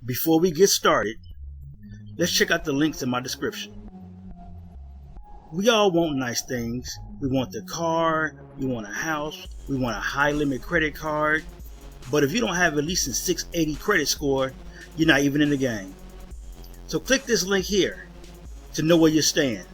before we get started, let's check out the links in my description. We all want nice things. We want the car, we want a house, we want a high limit credit card. But if you don't have at least a 680 credit score, you're not even in the game. So click this link here to know where you stand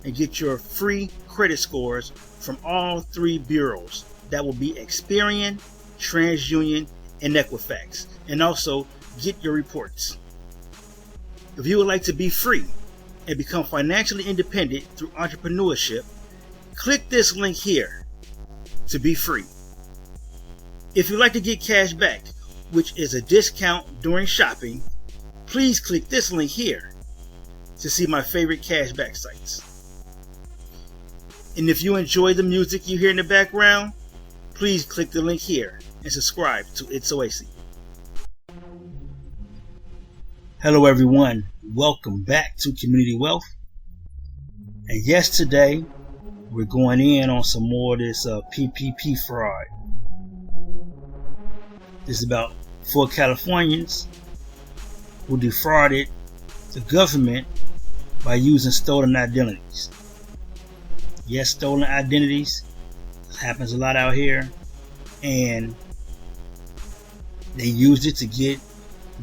and get your free credit scores from all three bureaus. That will be Experian, TransUnion, and Equifax. And also get your reports. If you would like to be free and become financially independent through entrepreneurship, click this link here to be free. If you'd like to get cash back, which is a discount during shopping, please click this link here to see my favorite cashback sites. And if you enjoy the music you hear in the background, please click the link here and subscribe to It's Oasis. Hello everyone, welcome back to Community Wealth. And yes, today we're going in on some more of this PPP fraud. This is about 4 Californians who defrauded the government by using stolen identities. Yes, stolen identities. This happens a lot out here. And they used it to get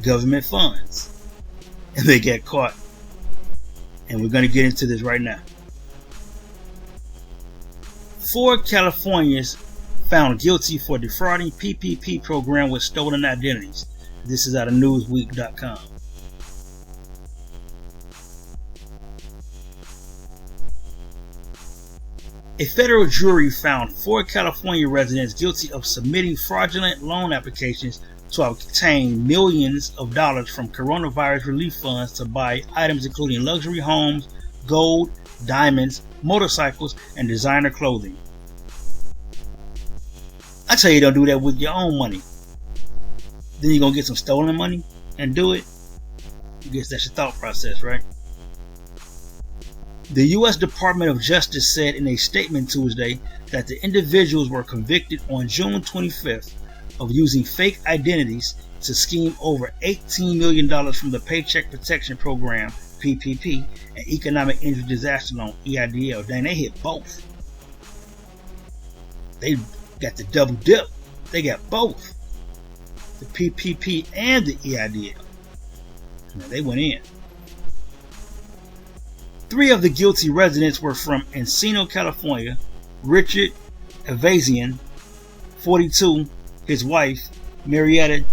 government funds. And they get caught. And we're going to get into this right now. 4 Californians found guilty for defrauding PPP program with stolen identities. This is out of newsweek.com. A federal jury found 4 California residents guilty of submitting fraudulent loan applications to obtain millions of dollars from coronavirus relief funds to buy items including luxury homes, gold, diamonds, motorcycles, and designer clothing. I tell you, don't do that with your own money. Then you're going to get some stolen money and do it. I guess that's your thought process, right? The U.S. Department of Justice said in a statement Tuesday that the individuals were convicted on June 25th of using fake identities to scheme over $18 million from the Paycheck Protection Program, PPP, and Economic Injury Disaster Loan, EIDL. Dang, they hit both. They got the double dip. They got both. The PPP and the EIDL. Now, they went in. 3 of the guilty residents were from Encino, California. Richard Avazian, 42, his wife, Marietta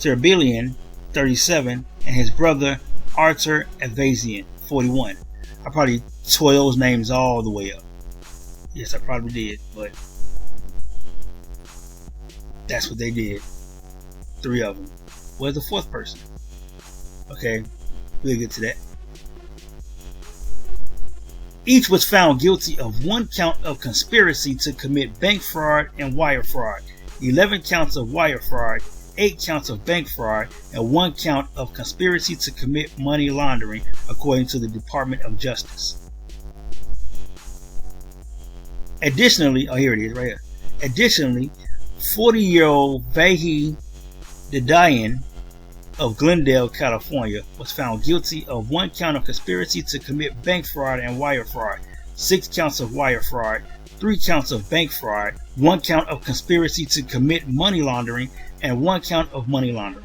Terbelian, 37, and his brother, Arthur Avazian, 41. I probably tore those names all the way up. Yes, I probably did, but that's what they did. 3 of them. Where's the 4th person? Okay, we'll get to that. Each was found guilty of 1 count of conspiracy to commit bank fraud and wire fraud, 11 counts of wire fraud, 8 counts of bank fraud, and 1 count of conspiracy to commit money laundering, according to the Department of Justice. Additionally, here it is right here. Additionally, 40-year-old Vahi Didayan of Glendale, California, was found guilty of 1 count of conspiracy to commit bank fraud and wire fraud, 6 counts of wire fraud, 3 counts of bank fraud, 1 count of conspiracy to commit money laundering, and 1 count of money laundering.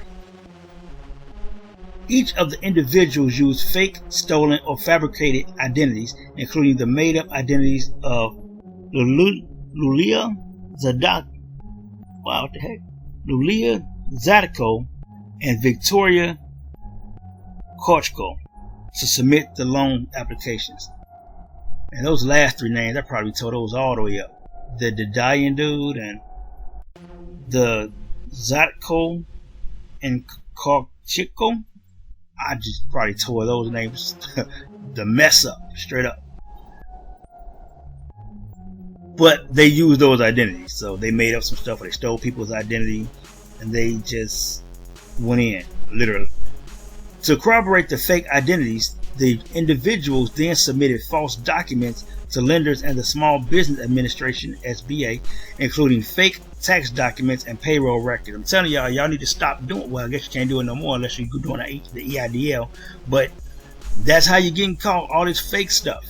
Each of the individuals used fake, stolen, or fabricated identities, including the made-up identities of Lulia Zadak, wow, what the heck? Lulia Zadko and Victoria Kochko to submit the loan applications. And those last 3 names, I probably tore those all the way up. The Didayan dude and the Zatko and Kochko, I just probably tore those names the mess up, straight up. But they used those identities, so they made up some stuff, or they stole people's identity, and they just went in, literally. To corroborate the fake identities, the individuals then submitted false documents to lenders and the Small Business Administration, SBA, including fake tax documents, and payroll record. I'm telling y'all need to stop doing. Well, I guess you can't do it no more unless you're doing the EIDL. But that's how you're getting caught. All this fake stuff.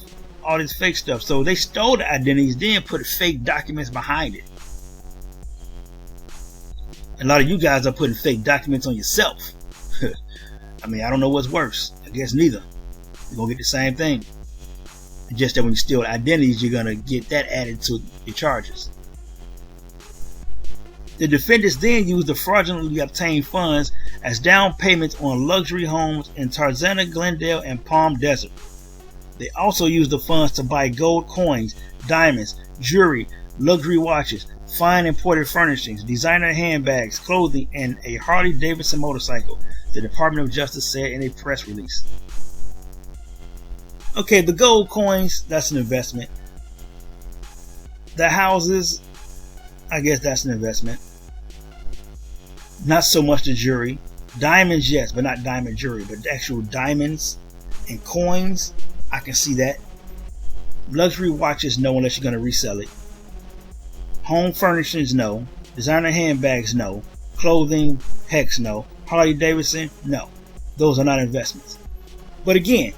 So they stole the identities, then put fake documents behind it. A lot of you guys are putting fake documents on yourself. I mean, I don't know what's worse. I guess neither. You're gonna get the same thing. Just that when you steal identities, you're gonna get that added to your charges. The defendants then used the fraudulently obtained funds as down payments on luxury homes in Tarzana, Glendale, and Palm Desert. They also used the funds to buy gold coins, diamonds, jewelry, luxury watches, fine imported furnishings, designer handbags, clothing, and a Harley Davidson motorcycle, the Department of Justice said in a press release. Okay, the gold coins, that's an investment. The houses, I guess that's an investment. Not so much the jewelry. Diamonds, yes, but not diamond jewelry, but actual diamonds and coins, I can see that. Luxury watches, no, unless you're going to resell it. Home furnishings, no. Designer handbags, no. Clothing, heck no. Harley Davidson, no. Those are not investments. But again,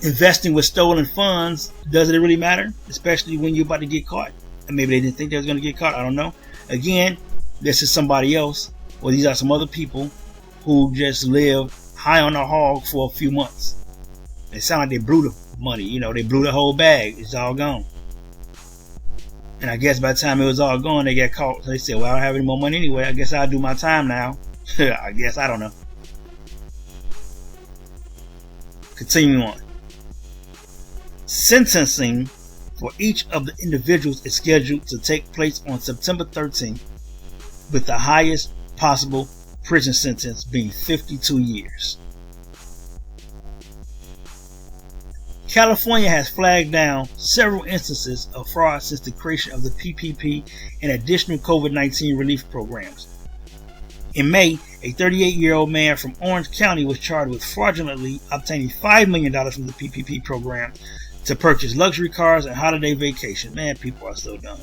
investing with stolen funds, does it really matter? Especially when you're about to get caught. And maybe they didn't think they was going to get caught. I don't know. Again, this is somebody else. Or these are some other people who just live high on the hog for a few months. It sounds like they blew the money. They blew the whole bag. It's all gone. And I guess by the time it was all gone, they got caught. So they said, well, I don't have any more money anyway. I guess I'll do my time now. I guess. I don't know. Continuing on. Sentencing for each of the individuals is scheduled to take place on September 13th, with the highest possible prison sentence being 52 years. California has flagged down several instances of fraud since the creation of the PPP and additional COVID-19 relief programs. In May, a 38-year-old man from Orange County was charged with fraudulently obtaining $5 million from the PPP program to purchase luxury cars and holiday vacations. Man, people are so dumb.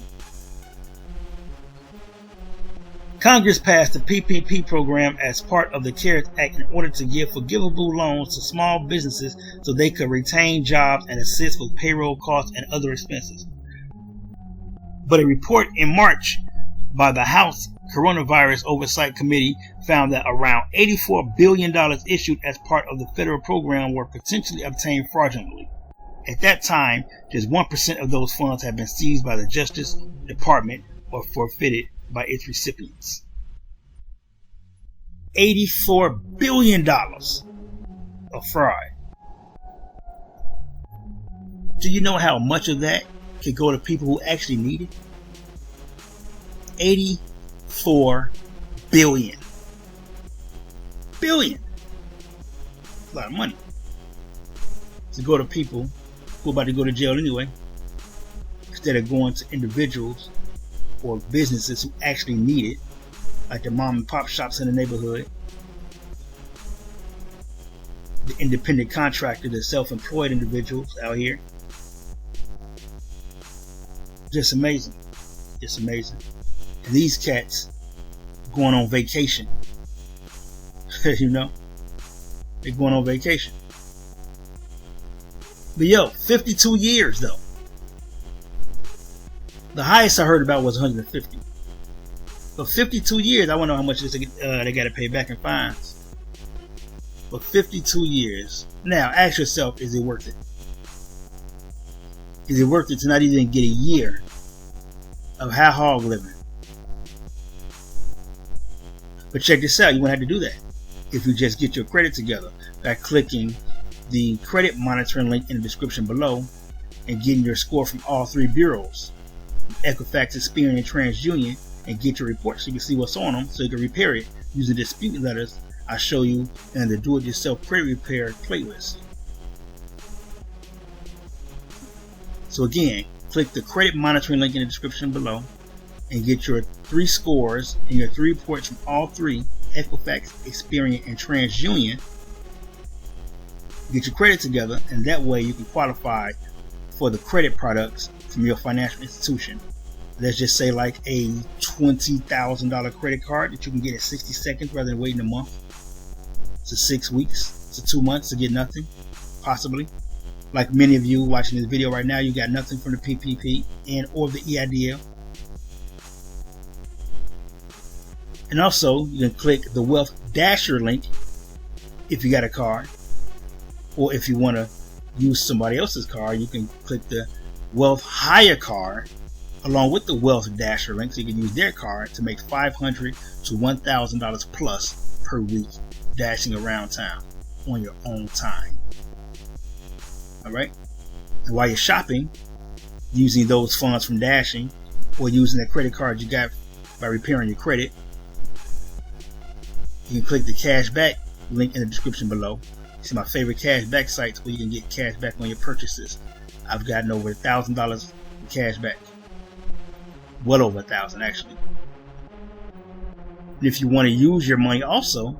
Congress passed the PPP program as part of the CARES Act in order to give forgivable loans to small businesses so they could retain jobs and assist with payroll costs and other expenses. But a report in March by the House Coronavirus Oversight Committee found that around $84 billion issued as part of the federal program were potentially obtained fraudulently. At that time, just 1% of those funds had been seized by the Justice Department or forfeited by its recipients. $84 billion of fraud. Do you know how much of that could go to people who actually need it? 84 billion. Billion. That's a lot of money to go to people who are about to go to jail anyway, instead of going to individuals or businesses who actually need it, like the mom and pop shops in the neighborhood, the independent contractor, the self-employed individuals out here. Just amazing. Just amazing. And these cats going on vacation. They're going on vacation. But 52 years though. The highest I heard about was 150. But 52 years, I wonder how much they got to pay back in fines. But 52 years. Now, ask yourself, is it worth it? Is it worth it to not even get a year of hog living? But check this out, you won't have to do that if you just get your credit together by clicking the credit monitoring link in the description below and getting your score from all three bureaus, Equifax, Experian, and TransUnion, and get your report so you can see what's on them so you can repair it using dispute letters I show you in the do-it-yourself credit repair playlist. So again, click the credit monitoring link in the description below and get your 3 scores and your 3 reports from all three, Equifax, Experian, and TransUnion. Get your credit together, and that way you can qualify for the credit products from your financial institution. let's just say like a $20,000 credit card that you can get in 60 seconds rather than waiting a month to 6 weeks to 2 months to get nothing, possibly. Like many of you watching this video right now, you got nothing from the PPP and or the EIDL. And also, you can click the Wealth Dasher link if you got a card, or if you want to use somebody else's card, you can click the Wealth Hire card along with the Wealth Dasher link, so you can use their card to make $500 to $1,000 plus per week dashing around town on your own time. Alright? And while you're shopping, using those funds from dashing or using that credit card you got by repairing your credit, you can click the cash back link in the description below. See my favorite cash back sites where you can get cash back on your purchases. I've gotten over $1,000 in cash back. Well over 1,000 actually. And if you want to use your money also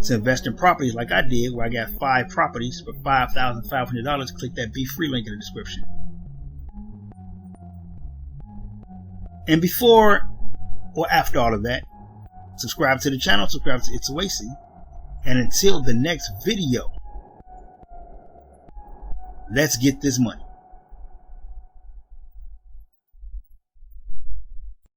to invest in properties like I did, where I got 5 properties for $5,500, click that Be Free link in the description. And before or after all of that, subscribe to the channel, subscribe to It's Oasis, and until the next video, let's get this money.